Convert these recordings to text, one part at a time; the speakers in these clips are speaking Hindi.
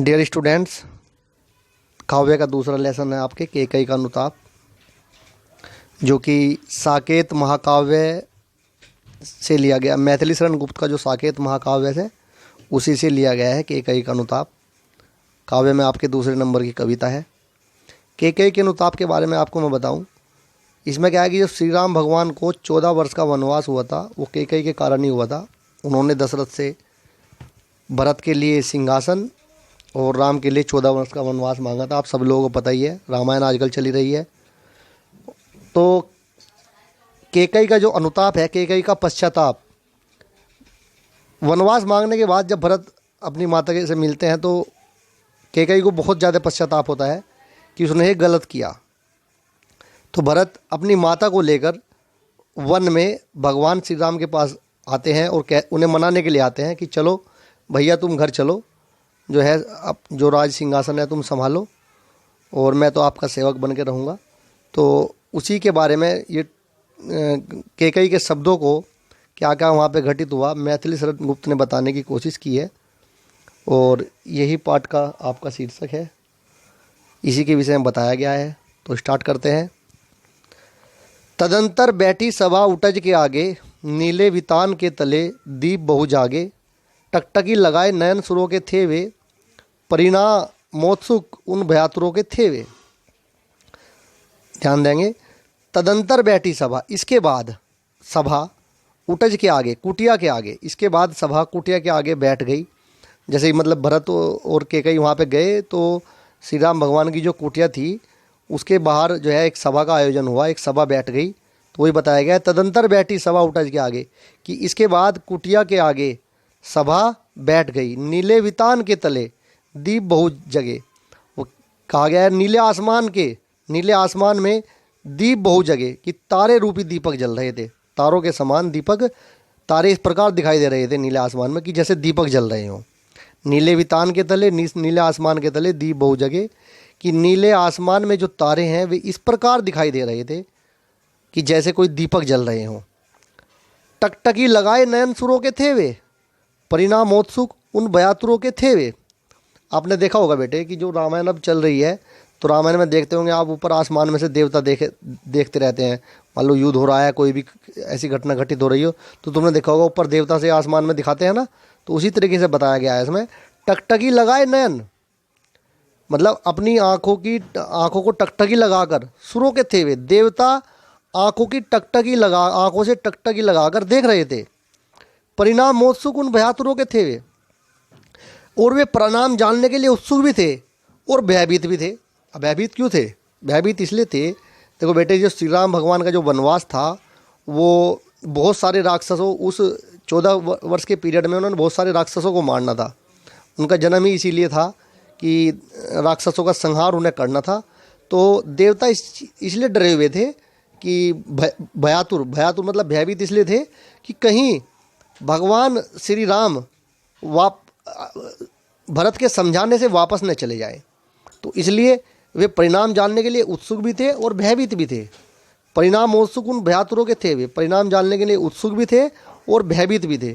डियर स्टूडेंट्स, काव्य का दूसरा लेसन है आपके केकई का अनुताप, जो कि साकेत महाकाव्य से लिया गया। मैथिली शरण गुप्त का जो साकेत महाकाव्य है उसी से लिया गया है केकई का अनुताप। काव्य में आपके दूसरे नंबर की कविता है। केकई के अनुताप के बारे में आपको मैं बताऊं, इसमें क्या है कि जब श्री राम भगवान को 14 वर्ष का वनवास हुआ था, वो केकई के कारण ही हुआ था। उन्होंने दशरथ से भरत के लिए सिंहासन और राम के लिए 14 वर्ष का वनवास मांगा था। आप सब लोगों को पता ही है, रामायण आजकल चली रही है। तो केकई का जो अनुताप है, केकई का पश्चाताप, वनवास मांगने के बाद जब भरत अपनी माता से मिलते हैं तो केकई को बहुत ज़्यादा पश्चाताप होता है कि उसने एक गलत किया। तो भरत अपनी माता को लेकर वन में भगवान श्री राम के पास आते हैं और उन्हें मनाने के लिए आते हैं कि चलो भैया, तुम घर चलो, जो है अब जो राज सिंहासन है तुम संभालो और मैं तो आपका सेवक बन के रहूँगा। तो उसी के बारे में ये केकई के शब्दों को क्या क्या वहाँ पे घटित हुआ, मैथिली शरण गुप्त ने बताने की कोशिश की है और यही पाठ का आपका शीर्षक है, इसी के विषय में बताया गया है। तो स्टार्ट करते हैं। तदंतर बैठी सभा उटज के आगे, नीले वितान के तले दीप बहु जागे, टकटकी लगाए नयन सुरों के थे वे, परिणा मोत्सुक उन भयातुरों के थे वे। ध्यान देंगे, तदंतर बैठी सभा, इसके बाद सभा उटज के आगे, कुटिया के आगे, इसके बाद सभा कुटिया के आगे बैठ गई। जैसे ही मतलब भरत और केकई वहाँ पे गए तो श्री राम भगवान की जो कुटिया थी उसके बाहर जो है एक सभा का आयोजन हुआ, एक सभा बैठ गई। तो वही बताया गया है, तदंतर बैठी सभा उटज के आगे, कि इसके बाद कुटिया के आगे सभा बैठ गई। नीले वितान के तले दीप बहु जगे, वो कहा गया है नीले आसमान में दीप बहु जगे, कि तारे रूपी दीपक जल रहे थे। तारों के समान दीपक, तारे इस प्रकार दिखाई दे रहे थे नीले आसमान में कि जैसे दीपक जल रहे हों। नीले वितान के तले, नीले आसमान के तले दीप बहु जगे, कि नीले आसमान में जो तारे हैं वे इस प्रकार दिखाई दे रहे थे कि जैसे कोई दीपक जल रहे हों। टकटकी लगाए नयन सुरों के थे वे, परिणामोत्सुक उन भयातुरों के थे वे। आपने देखा होगा बेटे कि जो रामायण अब चल रही है, तो रामायण में देखते होंगे आप, ऊपर आसमान में से देवता देखते रहते हैं। मान लो युद्ध हो रहा है, कोई भी ऐसी घटना घटित हो रही हो, तो तुमने देखा होगा ऊपर देवता से आसमान में दिखाते हैं ना। तो उसी तरीके से बताया गया है इसमें। टकटकी लगाए नयन, मतलब अपनी आँखों को टकटकी लगाकर, सुरों के थे वे, देवता आँखों से टकटकी लगाकर देख रहे थे। परिणाम मोत्सुक उन भयातुरों के थे वे, और वे परिणाम जानने के लिए उत्सुक भी थे और भयभीत भी थे। अब भयभीत क्यों थे? भयभीत इसलिए थे, देखो बेटे, जो श्री राम भगवान का जो वनवास था वो बहुत सारे राक्षसों, उस 14 वर्ष के पीरियड में उन्होंने बहुत सारे राक्षसों को मारना था। उनका जन्म ही इसीलिए था कि राक्षसों का संहार उन्हें करना था। तो देवता इसलिए डरे हुए थे कि भयातुर मतलब भयभीत इसलिए थे कि कहीं भगवान श्री राम भरत के समझाने से वापस न चले जाए। तो इसलिए वे परिणाम जानने के लिए उत्सुक भी थे और भयभीत भी थे। परिणाम उत्सुक उन भयातुरों के थे वे, परिणाम जानने के लिए उत्सुक भी थे और भयभीत भी थे।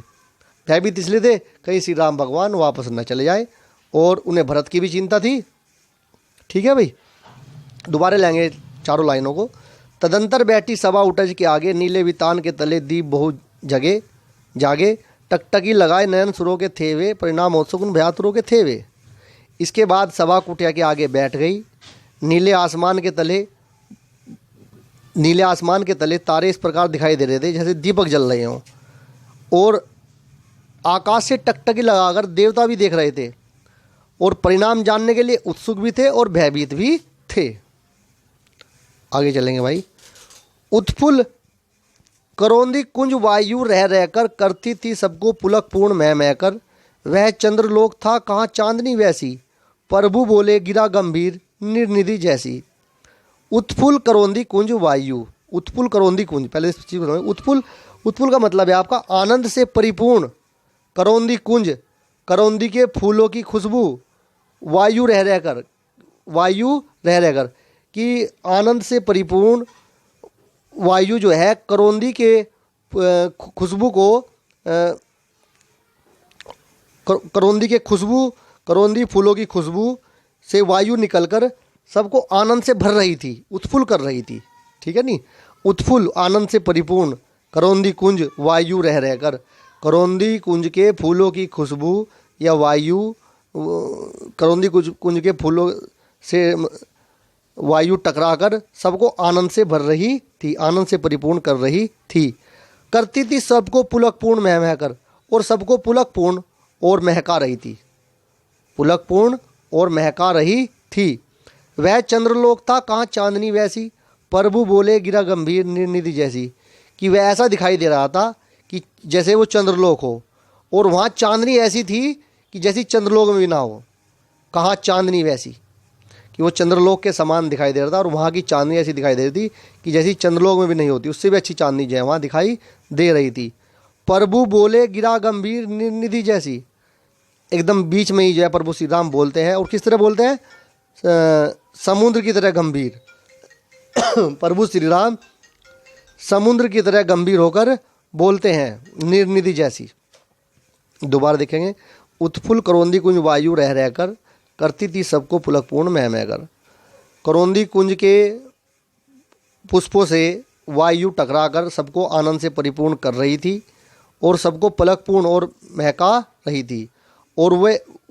भयभीत इसलिए थे कहीं श्री राम भगवान वापस न चले जाए, और उन्हें भरत की भी चिंता थी। ठीक है भाई, दोबारा लेंगे चारों लाइनों को। तदंतर बैठी सभा उटज के आगे, नीले वितान के तले दीप बहु जागे, टकटकी लगाए नयन सुरों के थे वे, परिणाम उत्सुक उन भयातुरों के थे वे। इसके बाद सभा कुटिया के आगे बैठ गई। नीले आसमान के तले तारे इस प्रकार दिखाई दे रहे थे जैसे दीपक जल रहे हों, और आकाश से टकटकी लगाकर देवता भी देख रहे थे, और परिणाम जानने के लिए उत्सुक भी थे और भयभीत भी थे। आगे चलेंगे भाई। उत्फुल्ल करौंदी कुंज वायु रह रहकर, करती थी सबको पुलक पूर्ण मह कर। वह चंद्रलोक था कहाँ चांदनी वैसी, प्रभु बोले गिरा गंभीर निर्निधि जैसी। उत्फुल्ल करौंदी कुंज वायु, उत्फुल्ल करौंदी कुंज, पहले इस चीज़ को उत्फुल्ल का मतलब है आपका आनंद से परिपूर्ण। करौंदी कुंज, करौंदी के फूलों की खुशबू, वायु रह रहकर कि आनंद से परिपूर्ण वायु जो है करौंदी के खुशबू को करौंदी के खुशबू करौंदी फूलों की खुशबू से वायु निकलकर सबको आनंद से भर रही थी, उत्फुल्ल कर रही थी। ठीक है नी, उत्फुल्ल आनंद से परिपूर्ण करौंदी कुंज वायु रह रहकर, करौंदी कुंज के फूलों की खुशबू या वायु, करौंदी कुंज के फूलों से वायु टकराकर सबको आनंद से भर रही थी, आनंद से परिपूर्ण कर रही थी। करती थी सबको पुलकपूर्ण मह मह कर, और सबको पुलकपूर्ण और महका रही थी, पुलकपूर्ण और महका रही थी। वह चंद्रलोक था कहाँ चांदनी वैसी, प्रभु बोले गिरा गंभीर निर्निधि जैसी, कि वह ऐसा दिखाई दे रहा था कि जैसे वो चंद्रलोक हो, और वहाँ चांदनी ऐसी थी कि जैसी चंद्रलोक में भी ना हो। कहाँ चांदनी वैसी, कि वो चंद्रलोक के समान दिखाई दे रहा था, और वहाँ की चांदनी ऐसी दिखाई दे रही थी कि जैसी चंद्रलोक में भी नहीं होती, उससे भी अच्छी चांदनी जो है वहाँ दिखाई दे रही थी। प्रभु बोले गिरा गंभीर निर्निधि जैसी, एकदम बीच में ही जो है प्रभु श्री राम बोलते हैं, और किस तरह बोलते हैं, समुद्र की तरह गंभीर। प्रभु श्री राम समुद्र की तरह गंभीर होकर बोलते हैं, निर्निधि जैसी। दोबारा देखेंगे, उत्फुल्ल करौंदी कुंज वायु रह रहकर, करती थी सबको पुलकपूर्ण मह मह कर। करौंदी कुंज के पुष्पों से वायु टकराकर सबको आनंद से परिपूर्ण कर रही थी, और सबको पलकपूर्ण और महका रही थी। और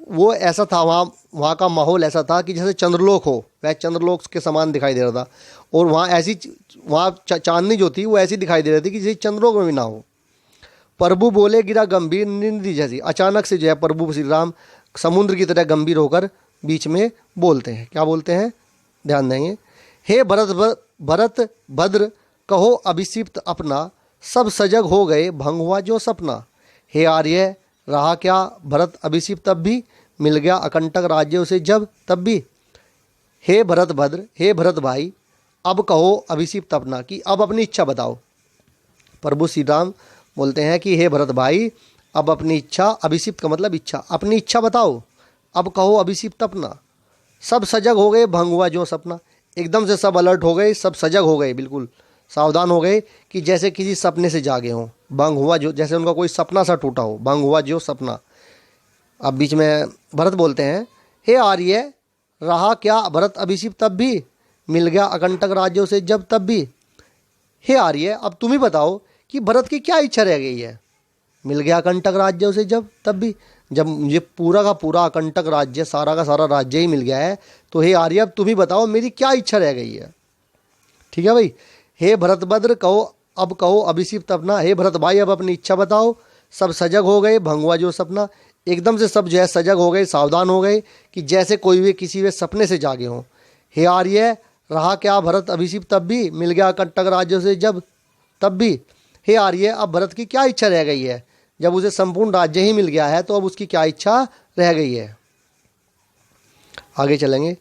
वो ऐसा था, वहाँ का माहौल ऐसा था कि जैसे चंद्रलोक हो, वह चंद्रलोक के समान दिखाई दे रहा था। और वहाँ चांदनी जो थी वो ऐसी दिखाई दे रही थी कि जैसे चंद्रलोक में भी ना हो। प्रभु बोले गिरा गंभीर निर्निधि जैसी, अचानक से जो है प्रभु श्री राम समुद्र की तरह गंभीर होकर बीच में बोलते हैं। क्या बोलते हैं, ध्यान देंगे। हे भरत भद्र कहो अभिषिप्त अपना, सब सजग हो गए भंग हुआ जो सपना। हे आर्य रहा क्या भरत अभिषिप्त तब भी, मिल गया अकंटक राज्य उसे जब तब भी। हे भरत भद्र, हे भरत भाई, अब कहो अभिषिप्त अपना, कि अब अपनी इच्छा बताओ। प्रभु श्री राम बोलते हैं कि हे भरत भाई, अब अपनी इच्छा, अभिषिप्त का मतलब इच्छा, अपनी इच्छा बताओ, अब कहो अभिषिप्त अपना। सब सजग हो गए भंग हुआ जो सपना, एकदम से सब अलर्ट हो गए, सब सजग हो गए, बिल्कुल सावधान हो गए कि जैसे किसी सपने से जागे हों। भंग हुआ जो, जैसे उनका कोई सपना सा टूटा हो, भंग हुआ जो सपना। अब बीच में भरत बोलते हैं, हे आर्य रहा क्या भरत अभिषिप्त तब भी, मिल गया अकंटक राज्यों से जब तब भी। हे आर्य, अब तुम ही बताओ कि भरत की क्या इच्छा रह गई है, मिल गया अकंटक राज्यों से जब तब भी। जब मुझे पूरा का पूरा अकंटक राज्य, सारा का सारा राज्य ही मिल गया है, तो हे आर्य अब तुम ही बताओ मेरी क्या इच्छा रह गई है। ठीक है भाई। हे भरत भद्र कहो, अब कहो अभिषिप्त अपना, हे भरत भाई अब अपनी इच्छा बताओ। सब सजग हो गए भंग हुआ जो सपना, एकदम से सब जो है सजग हो गए, सावधान हो गए कि जैसे कोई भी किसी वे सपने से जागे हों। हे आर्य रहा क्या भरत अभिषिप्त तब भी, मिल गया अकंटक राज्यों से जब तब भी। हे आर्य अब भरत की क्या इच्छा रह गई है, जब उसे संपूर्ण राज्य ही मिल गया है तो अब उसकी क्या इच्छा रह गई है। आगे चलेंगे।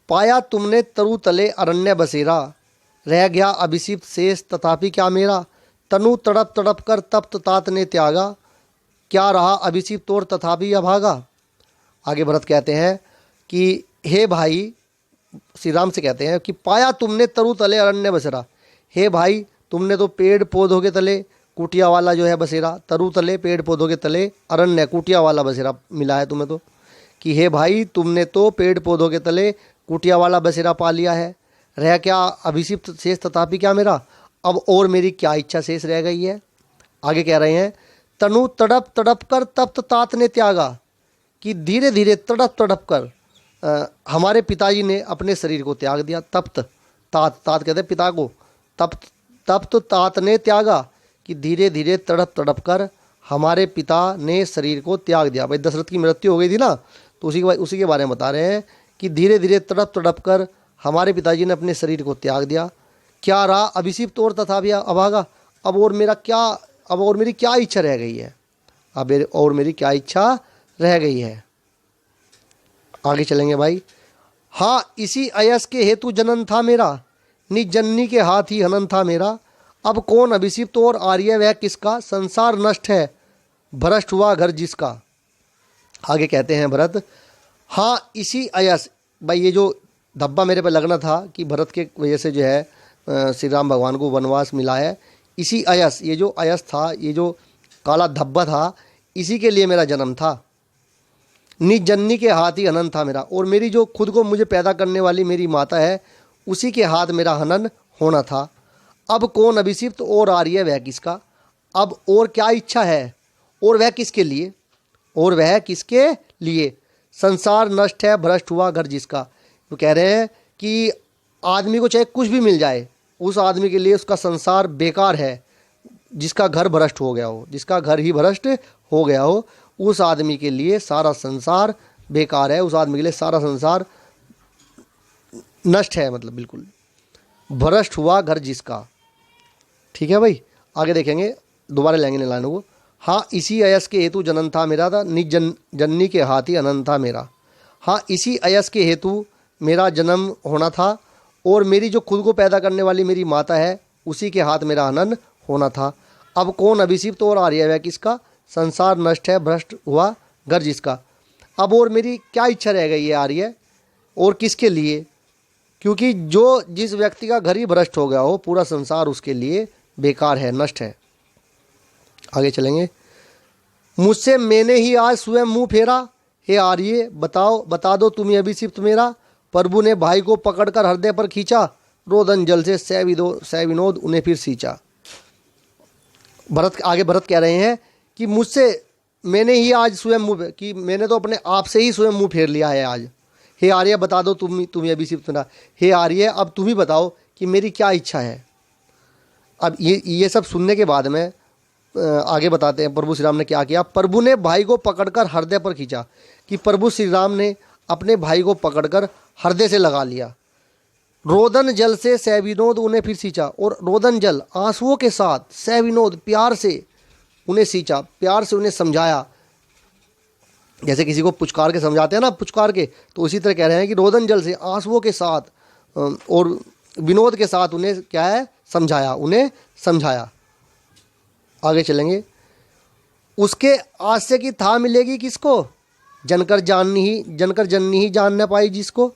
पाया तुमने तरु तले अरण्य बसेरा, रह गया अभिषिप्त शेष तथापि क्या मेरा। तनु तड़प तड़प कर तप्त तात ने त्यागा, क्या रहा अभिषिप्त और तथापि अभागा। आगे भरत कहते हैं कि हे भाई, श्री राम से कहते हैं कि पाया तुमने तरु तले अरण्य बसेरा, हे भाई तुमने तो पेड़ पौधों के तले कुटिया वाला जो है बसेरा, तरु तले पेड़ पौधों के तले, अरण्य कुटिया वाला बसेरा मिला है तुम्हें तो, कि हे भाई तुमने तो पेड़ पौधों के तले कुटिया वाला बसेरा पा लिया है। रह क्या अभिषिप्त शेष तथापि क्या मेरा, अब और मेरी क्या इच्छा शेष रह गई है। आगे कह रहे हैं, तनु तड़प तड़प कर तप्त तात ने त्यागा, कि धीरे धीरे तड़प तड़प कर हमारे पिताजी ने अपने शरीर को त्याग दिया। तप्त तात, तात कहते हैं पिता को, तप्त तात ने त्यागा, कि धीरे धीरे तड़प तड़प कर हमारे पिता ने शरीर को त्याग दिया। भाई दशरथ की मृत्यु हो गई थी ना, तो उसी के बारे में बता रहे हैं कि धीरे धीरे तड़प तड़प कर हमारे पिताजी ने अपने शरीर को त्याग दिया। क्या रहा अभिषिप्त और तथापि अभागा, अब और मेरी क्या इच्छा रह गई है, अब और मेरी क्या इच्छा रह गई है। आगे चलेंगे भाई। हाँ इसी अयस के हेतु जनन था मेरा, निज जननी के हाथ ही हनन था मेरा। अब कौन अभिषिप्त और आर्य वह किसका, संसार नष्ट है भ्रष्ट हुआ घर जिसका। आगे कहते हैं भरत, हाँ इसी अयस, भाई ये जो धब्बा मेरे पे लगना था कि भरत के वजह से जो है श्री राम भगवान को वनवास मिला है, इसी अयस, ये जो अयस था, ये जो काला धब्बा था, इसी के लिए मेरा जन्म था। निज जननी के हाथ ही हनन था मेरा, और मेरी जो खुद को मुझे पैदा करने वाली मेरी माता है उसी के हाथ मेरा हनन होना था। अब कौन अभिषिक्त और आर्य वह किसका, अब और क्या इच्छा है, और वह किसके लिए, और वह किसके लिए। संसार नष्ट है भ्रष्ट हुआ घर जिसका। वो कह रहे हैं कि आदमी को चाहे कुछ भी मिल जाए, उस आदमी के लिए उसका संसार बेकार है। जिसका घर भ्रष्ट हो गया हो, जिसका घर ही भ्रष्ट हो गया हो, उस आदमी के लिए सारा संसार बेकार है, उस आदमी के लिए सारा संसार नष्ट है, मतलब बिल्कुल भ्रष्ट हुआ घर जिसका। ठीक है भाई, आगे देखेंगे, दोबारा लेंगे लाइनों को। हाँ इसी अयस के हेतु जनन था मेरा था, निज जननी के हाथ ही अनंत था मेरा। हाँ इसी अयस के हेतु मेरा जन्म होना था, और मेरी जो खुद को पैदा करने वाली मेरी माता है उसी के हाथ मेरा अनन होना था। अब कौन अभिषिक्त और आर्य वह किसका, संसार नष्ट है भ्रष्ट हुआ घर जिसका। अब और मेरी क्या इच्छा रह गई है आर्य, और किसके लिए, क्योंकि जो जिस व्यक्ति का घर ही भ्रष्ट हो गया हो, पूरा संसार उसके लिए बेकार है, नष्ट है। आगे चलेंगे। मुझसे मैंने ही आज स्वयं मुंह फेरा, हे आर्य बताओ बता दो तुम्हें अभिषिक्त मेरा। प्रभु ने भाई को पकड़कर हृदय पर खींचा, रोदन जल से सह विनोद उन्हें फिर सींचा। भरत कह रहे हैं कि मुझसे मैंने ही आज स्वयं मुंह, कि मैंने तो अपने आप से ही स्वयं मुंह फेर लिया है आज। हे आर्य बता दो तुम्हें अभिषिक्त मेरा। हे आर्य अब तुम ही बताओ कि मेरी क्या इच्छा है। अब ये सब सुनने के बाद में आगे बताते हैं प्रभु श्री राम ने क्या किया। प्रभु ने भाई को पकड़कर हृदय पर खींचा, कि प्रभु श्री राम ने अपने भाई को पकड़कर हृदय से लगा लिया। रोदन जल से सह विनोद उन्हें फिर सींचा, और रोदन जल आंसुओं के साथ सह विनोद प्यार से उन्हें सींचा, प्यार से उन्हें समझाया। जैसे किसी को पुचकार के समझाते हैं ना, पुचकार के, तो उसी तरह कह रहे हैं कि रोदन जल से आंसुओं के साथ और विनोद के साथ उन्हें क्या है, समझाया, उन्हें समझाया। आगे चलेंगे। उसके आश्रय की था मिलेगी किसको, जनकर जननी ही जान न पाई जिसको।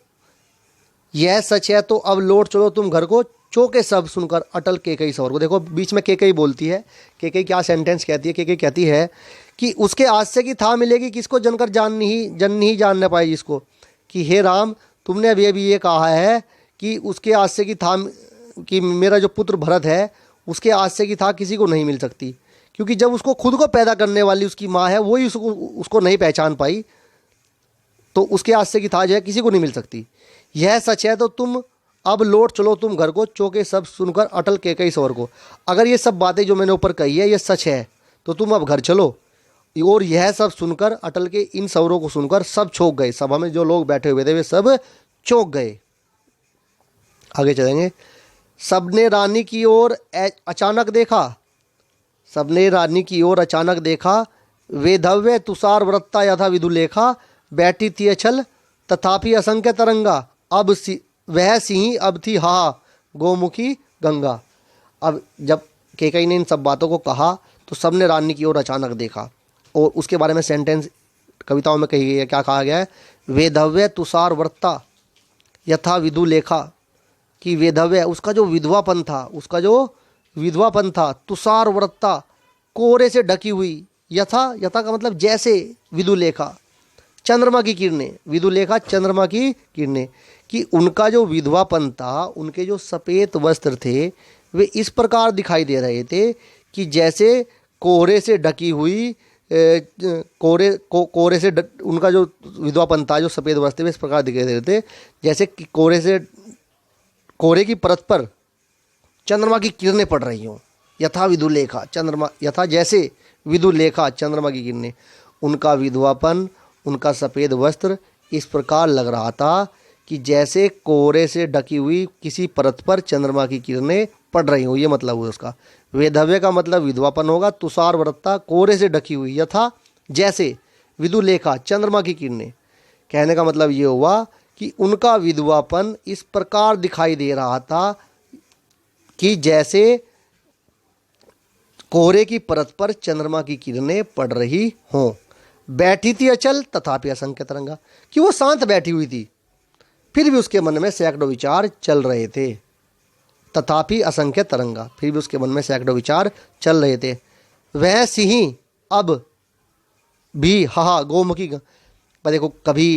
यह सच है तो अब लौट चलो तुम घर को, चौके सब सुनकर अटल केकई सवर को। देखो बीच में केकई बोलती है, केकई क्या सेंटेंस कहती है, केकई कहती है कि उसके आश्रय की था मिलेगी किसको, जनकर जननी ही जान न पाई जिसको। कि हे राम तुमने अभी ये कहा है कि उसके आश्रय की था, कि मेरा जो पुत्र भरत है उसके आश्रय की था किसी को नहीं मिल सकती, क्योंकि जब उसको खुद को पैदा करने वाली उसकी माँ है वही उसको नहीं पहचान पाई, तो उसके आश्रय की था जो है किसी को नहीं मिल सकती। यह सच है तो तुम अब लौट चलो तुम घर को, चौके सब सुनकर अटल केकई सवर को। अगर ये सब बातें जो मैंने ऊपर कही है ये सच है तो तुम अब घर चलो। और यह सब सुनकर अटल के इन सवरों को सुनकर सब चौंक गए, सभा में जो लोग बैठे हुए थे वे सब चौंक गए। आगे चलेंगे। सबने रानी की ओर अचानक देखा, सबने रानी की ओर अचानक देखा, वेधव्य तुषार व्रता यथा विदुलेखा, बैठी थी अचल तथापि असंख्य तरंगा, अब वह सिंह अब थी हा गोमुखी गंगा। अब जब केकई ने इन सब बातों को कहा तो सबने रानी की ओर अचानक देखा, और उसके बारे में सेंटेंस कविताओं में कही गई है, क्या कहा गया है, वेधव्य तुषार व्रता यथा विदुलेखा। कि वेधव्य उसका जो विधवापन था, उसका जो विधवापन था, तुषार व्रता कोहरे से ढकी हुई, यथा का मतलब जैसे, विदुलेखा चंद्रमा की किरणें, विदुलेखा चंद्रमा की किरणें। कि उनका जो विधवापन था, उनके जो सफ़ेद वस्त्र थे वे इस प्रकार दिखाई दे रहे थे कि जैसे कोहरे से ढकी हुई, कोहरे से उनका जो विधवापन था, जो सफ़ेद वस्त्र वे इस प्रकार दिखाई दे रहे थे जैसे कि कोहरे की परत पर चंद्रमा की किरणें पड़ रही हों। यथा विदुलेखा चंद्रमा, यथा जैसे विदुलेखा चंद्रमा की किरणें। उनका विधवापन, उनका सफ़ेद वस्त्र इस प्रकार लग रहा था कि जैसे कोहरे से ढकी हुई किसी परत पर चंद्रमा की किरणें पड़ रही हों, ये मतलब हुआ उसका। वेधव्य का मतलब विधवापन होगा, तुषार व्रता कोहरे से ढकी हुई, यथा जैसे, विदुलेखा चंद्रमा की किरणें। कहने का मतलब ये हुआ कि उनका विधवापन इस प्रकार दिखाई दे रहा था कि जैसे कोहरे की परत पर चंद्रमा की किरणें पड़ रही हों। बैठी थी अचल तथापि असंख्य तरंगा, कि वो शांत बैठी हुई थी फिर भी उसके मन में सैकड़ों विचार चल रहे थे। तथापि असंख्य तरंगा, फिर भी उसके मन में सैकड़ों विचार चल रहे थे। वह सिंह अब भी हा गोमुखी, पर देखो कभी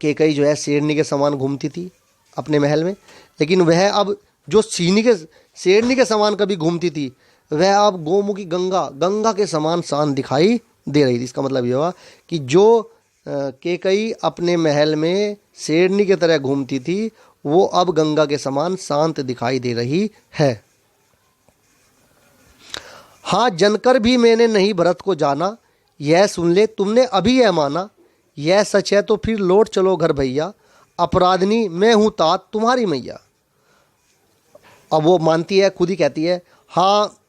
केकई जो है शेरनी के समान घूमती थी अपने महल में, लेकिन वह अब जो शेरनी के समान कभी घूमती थी वह अब गोमुखी गंगा के समान शांत दिखाई दे रही थी। इसका मतलब यह हुआ कि जो केकई अपने महल में शेरनी की तरह घूमती थी वो अब गंगा के समान शांत दिखाई दे रही है। हाँ जनकर भी मैंने नहीं भरत को जाना, यह सुन ले तुमने अभी यह माना, यह सच है तो फिर लौट चलो घर भैया, अपराधनी मैं हूँ तात तुम्हारी मैया। अब वो मानती है, खुद ही कहती है हाँ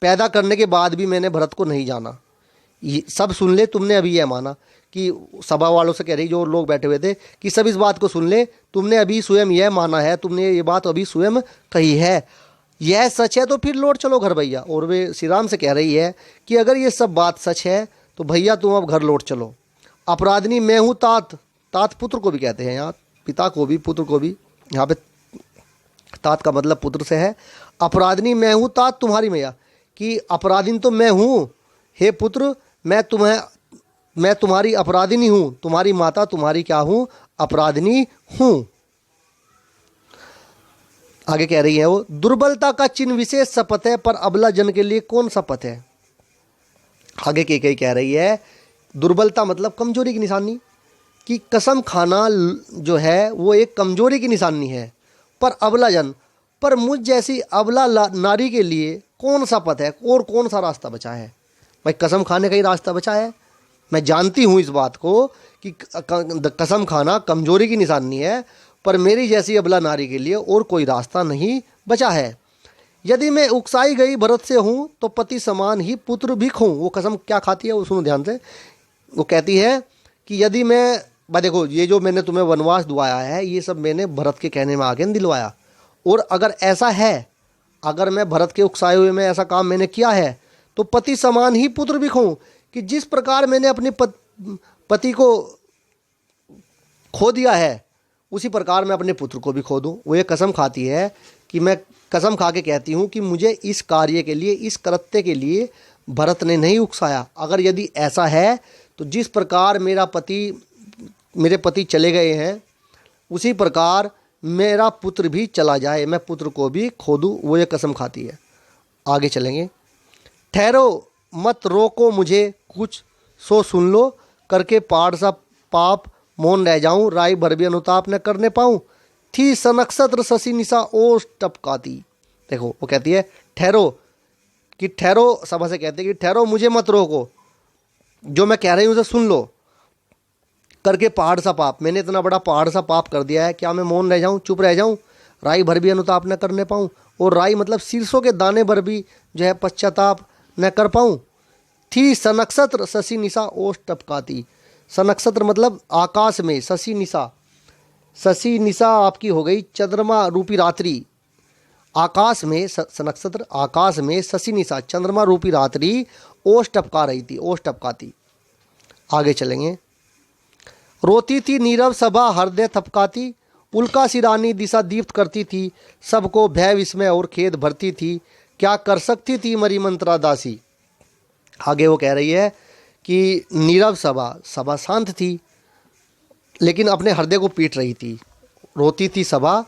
पैदा करने के बाद भी मैंने भरत को नहीं जाना, सब सुन ले तुमने अभी यह माना। कि सभा वालों से कह रही, जो लोग बैठे हुए थे, कि सब इस बात को सुन ले, तुमने अभी स्वयं यह माना है, तुमने ये बात अभी स्वयं कही है, यह सच है तो फिर लौट चलो घर भैया। और वे श्री राम से कह रही है कि अगर ये सब बात सच है तो भैया तुम अब घर लौट चलो। अपराधनी मैं हूँ तात, तात पुत्र को भी कहते हैं यहाँ, पिता को भी पुत्र को भी, यहाँ पे तात का मतलब पुत्र से है। अपराधनी मैं हूँ तात तुम्हारी मैया, कि अपराधीन तो मैं हूँ हे पुत्र, मैं तुम्हारी अपराधिनी हूँ, तुम्हारी माता तुम्हारी क्या हूँ, अपराधिनी हूँ। आगे कह रही है वो, दुर्बलता का चिन्ह विशेष शपथ है पर अबला जन के लिए कौन शपथ है। आगे केकई कह रही है दुर्बलता मतलब कमजोरी की निशानी, कि कसम खाना जो है वो एक कमजोरी की निशानी है, पर अबला जन, पर मुझ जैसी अबला नारी के लिए कौन सा पथ है और कौन सा रास्ता बचा है। भाई कसम खाने का ही रास्ता बचा है, मैं जानती हूँ इस बात को कि कसम खाना कमजोरी की निशानी है, पर मेरी जैसी अबला नारी के लिए और कोई रास्ता नहीं बचा है। यदि मैं उकसाई गई भरत से हूँ तो पति समान ही पुत्र भी खूँ। वो कसम क्या खाती है वो सुनो ध्यान से। वो कहती है कि यदि मैं देखो ये जो मैंने तुम्हें वनवास दुआया है ये सब मैंने भरत के कहने में आगे दिलवाया, और अगर ऐसा है, अगर मैं भरत के उकसाए हुए में ऐसा काम मैंने किया है तो पति समान ही पुत्र भी खूँ, कि जिस प्रकार मैंने अपने पति को खो दिया है उसी प्रकार मैं अपने पुत्र को भी खो दूं। वो ये कसम खाती है कि मैं कसम खा के कहती हूँ कि मुझे इस कार्य के लिए, इस कृत्य के लिए भरत ने नहीं उकसाया। अगर यदि ऐसा है तो जिस प्रकार मेरे पति चले गए हैं उसी प्रकार मेरा पुत्र भी चला जाए, मैं पुत्र को भी खो दूं। वो ये कसम खाती है। आगे चलेंगे। ठहरो मत रोको मुझे कुछ सो सुन लो, करके पहाड़ सा पाप मौन रह जाऊं, राय भर भी अनुताप न करने पाऊं, थी सनक्षत्र शशि निशा ओस टपकाती। देखो वो कहती है ठहरो, कि ठहरो, सभा से कहते हैं कि ठहरो मुझे मत रोको, जो मैं कह रही हूं उसे सुन लो, करके पहाड़ सा पाप, मैंने इतना बड़ा पहाड़ सा पाप कर दिया है, क्या मैं मौन रह जाऊं, चुप रह जाऊं, राय भर भी अनुताप न करने पाऊं, और राय मतलब शीर्षों के दाने भर भी जो है पश्चाताप न कर पाऊं। थी सनक्षत्र शशि निशा ओस टपकाती। सनक्षत्र मतलब आकाश में, शशि निशा, शशि निशा आपकी हो गई चंद्रमा रूपी रात्रि, आकाश में सनक्षत्र, आकाश में शशि निशा चंद्रमा रूपी रात्रि ओस टपका रही थी, ओस टपकाती। आगे चलेंगे। रोती थी नीरव सभा हृदय थपकाती, उल्का सी रानी दिशा दीप्त करती थी, सबको भय विस्मय और खेद भरती थी, क्या कर सकती थी मरी मंत्रा दासी। आगे वो कह रही है कि नीरव सभा शांत थी लेकिन अपने हृदय को पीट रही थी। रोती थी सभा,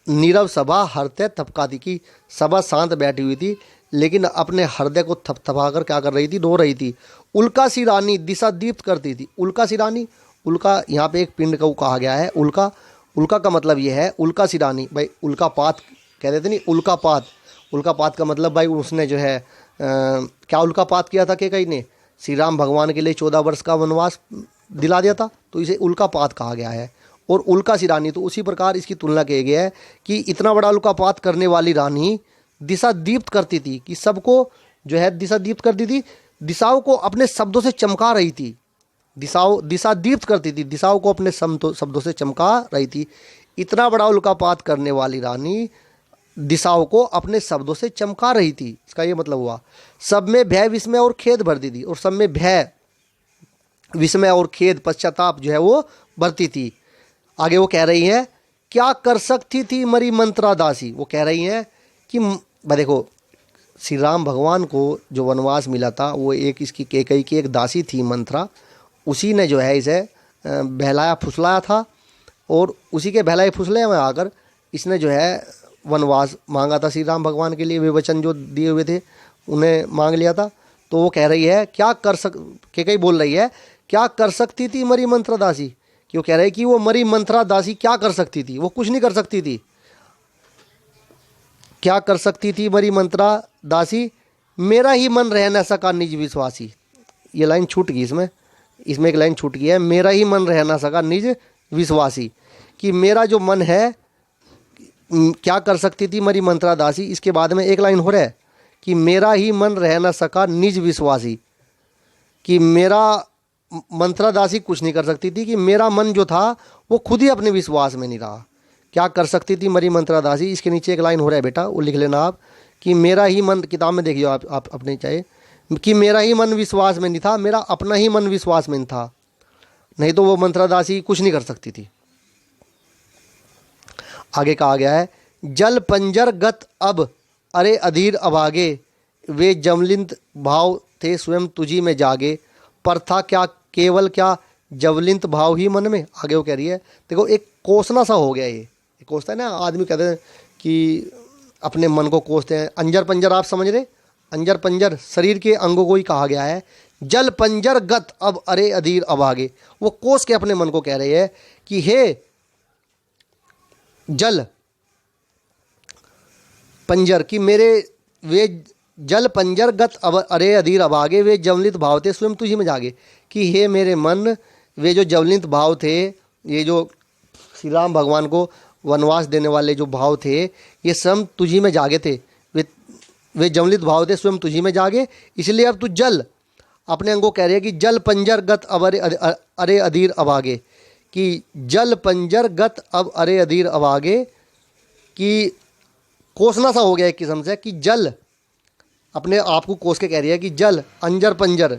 नीरव सभा हृदय थपकाती, की सभा शांत बैठी हुई थी लेकिन अपने हृदय को थपथपा कर क्या कर रही थी, रो रही थी। उल्का सी रानी दिशा दीप्त करती थी। उल्का सी रानी, उल्का यहाँ पे एक पिंड को कहा गया है। उल्का, उल्का का मतलब ये है, उल्का सी रानी, भाई उल्का पात कहते थे नहीं, उल्का पात, उल्का पात का मतलब भाई उसने जो है क्या उल्का पात किया था कि कहीं ने श्री राम भगवान के लिए 14 वर्ष का वनवास दिला दिया था, तो इसे उल्का पात कहा गया है। और उल्का सी रानी, तो उसी प्रकार इसकी तुलना की गई है कि इतना बड़ा उल्का पात करने वाली रानी दिशा दीप्त करती थी, कि सबको जो है दिशा दीप्त करती थी, दिशाओं को अपने शब्दों से चमका रही थी। दिशा दीप्त करती थी, दिशाओं को अपने शब्दों से चमका रही थी। इतना बड़ा उल्कापात करने वाली रानी दिशाओं को अपने शब्दों से चमका रही थी। इसका ये मतलब हुआ सब में भय विस्मय और खेद भरती थी, और सब में भय विस्मय और खेद पश्चाताप जो है वो भरती थी। आगे वो कह रही है क्या कर सकती थी मरी मंत्रा दासी। वो कह रही हैं कि देखो श्री राम भगवान को जो वनवास मिला था वो एक इसकी केकई की एक दासी थी मंत्रा, उसी ने जो है इसे बहलाया फुसलाया था, और उसी के बहलाए फुसले में आकर इसने जो है वनवास मांगा था श्री राम भगवान के लिए। वे वचन जो दिए हुए थे उन्हें मांग लिया था। तो वो कह रही है क्या कर कैकेयी बोल रही है क्या कर सकती थी मरी मंत्रा दासी, कि वो कह रही है कि वो मरी मंत्रा दासी क्या कर सकती थी, वो कुछ नहीं कर सकती थी। क्या कर सकती थी मरी मंत्रा दासी, मेरा ही मन रह न सका निज विश्वासी। ये लाइन छूट गई इसमें एक लाइन छूट गई है, मेरा ही मन रह न सका निज विश्वासी, कि मेरा जो मन है क्या कर सकती थी मरी मंत्रा दासी। इसके बाद में एक लाइन हो रहा है कि मेरा ही मन रह न सका निज विश्वासी, कि मेरा मंत्रा दासी कुछ नहीं कर सकती थी, कि मेरा मन जो था वो खुद ही अपने विश्वास में नहीं रहा। क्या कर सकती थी मरी मंत्रा दासी, इसके नीचे एक लाइन हो रहा है बेटा, वो लिख लेना आप, कि मेरा ही मन, किताब में देखिए आप अपने चाहे, कि मेरा ही मन विश्वास में नहीं था, मेरा अपना ही मन विश्वास में नहीं था, नहीं तो वो मंत्रा दासी कुछ नहीं कर सकती थी। आगे कहा गया है जल पंजर गत अब अरे अधीर अभागे, वे जवलिंत भाव थे स्वयं तुझी में जागे, पर था क्या केवल क्या जवलिंत भाव ही मन में। आगे वो कह रही है देखो एक कोसना सा हो गया, ये कोसता है ना, आदमी कहते हैं कि अपने मन को कोसते हैं। अंजर पंजर आप समझ रहे, अंजर पंजर शरीर के अंगों को ही कहा गया है। जल पंजर गत अब अरे अधीर अभागे, वो कोस के अपने मन को कह रहे हैं कि हे जल पंजर, कि मेरे वे जल पंजर गत अब अरे अधीर अभागे, वे जवलित भाव थे स्वयं तुझी में जागे, कि हे मेरे मन, वे जो जवलित भाव थे, ये जो श्री राम भगवान को वनवास देने वाले जो भाव थे ये स्वयं तुझी में जागे थे, वे जवलित भाव थे स्वयं तुझी में जागे। इसलिए अब तू जल अपने अंगों कह रहे हैं कि जल पंजर गत अब अरे अधीर अभागे, कि जल पंजर गत अब अरे अधीर अभागे, कि कोसना सा हो गया एक किस्म से, कि जल अपने आप को कोस के कह रही है कि जल अंजर पंजर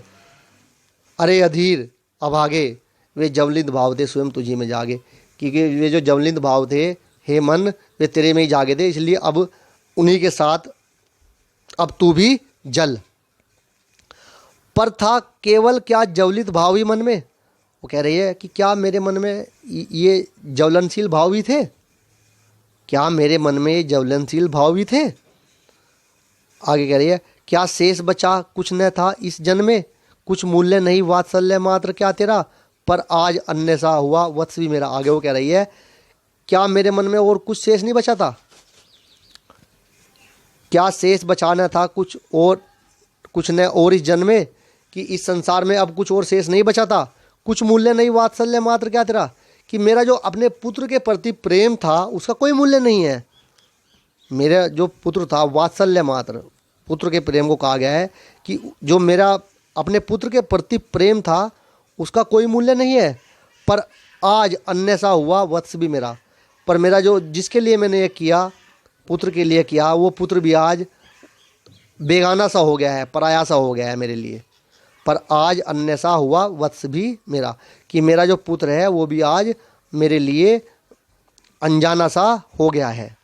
अरे अधीर अभागे, वे जवलित भाव थे स्वयं तुझी में जागे, क्योंकि वे जो जवलित भाव थे हे मन वे तेरे में ही जागे थे, इसलिए अब उन्हीं के साथ अब तू भी जल। पर था केवल क्या जवलित भाव ही मन में, वो कह रही है कि क्या मेरे मन में ये ज्वलनशील भाव भी थे, क्या मेरे मन में ये ज्वलनशील भाव भी थे। आगे कह रही है क्या शेष बचा कुछ न था इस जन्म में, कुछ मूल्य नहीं वात्सल्य मात्र क्या तेरा, पर आज अन्य सा हुआ वत्स भी मेरा। आगे वो कह रही है क्या मेरे मन में और कुछ शेष नहीं बचा था, क्या शेष बचाना था कुछ न और इस जन्म में, कि इस संसार में अब कुछ और शेष नहीं बचा था, कुछ मूल्य नहीं वात्सल्य मात्र क्या तेरा, कि मेरा जो अपने पुत्र के प्रति प्रेम था उसका कोई मूल्य नहीं है। मेरा जो पुत्र था वात्सल्य मात्र, पुत्र के प्रेम को कहा गया है कि जो मेरा अपने पुत्र के प्रति प्रेम था उसका कोई मूल्य नहीं है, पर आज अन्य सा हुआ वत्स भी मेरा, पर मेरा जो जिसके लिए मैंने ये किया पुत्र के लिए किया वो पुत्र भी आज बेगाना सा हो गया है, पराया सा हो गया है मेरे लिए, पर आज अन्य सा हुआ वत्स भी मेरा, कि मेरा जो पुत्र है वो भी आज मेरे लिए अनजाना सा हो गया है।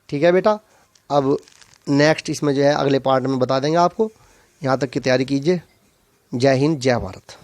ठीक है बेटा, अब नेक्स्ट इसमें जो है अगले पार्ट में बता देंगे आपको। यहाँ तक की तैयारी कीजिए। जय हिंद जय भारत।